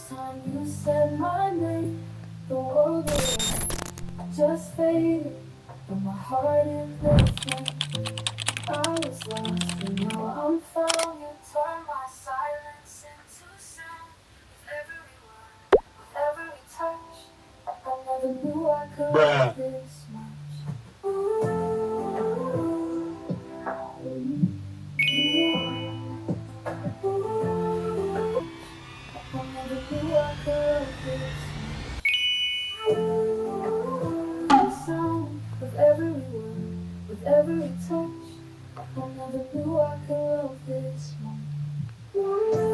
time you said my name, the world around just faded, but my heart in the flame. I was lost, but now I'm found. You turn my silence into sound. With every word, with every touch, I never knew I could love this much. I never knew I could love this much. The sound of every word, with every touch, I never knew I could love this much.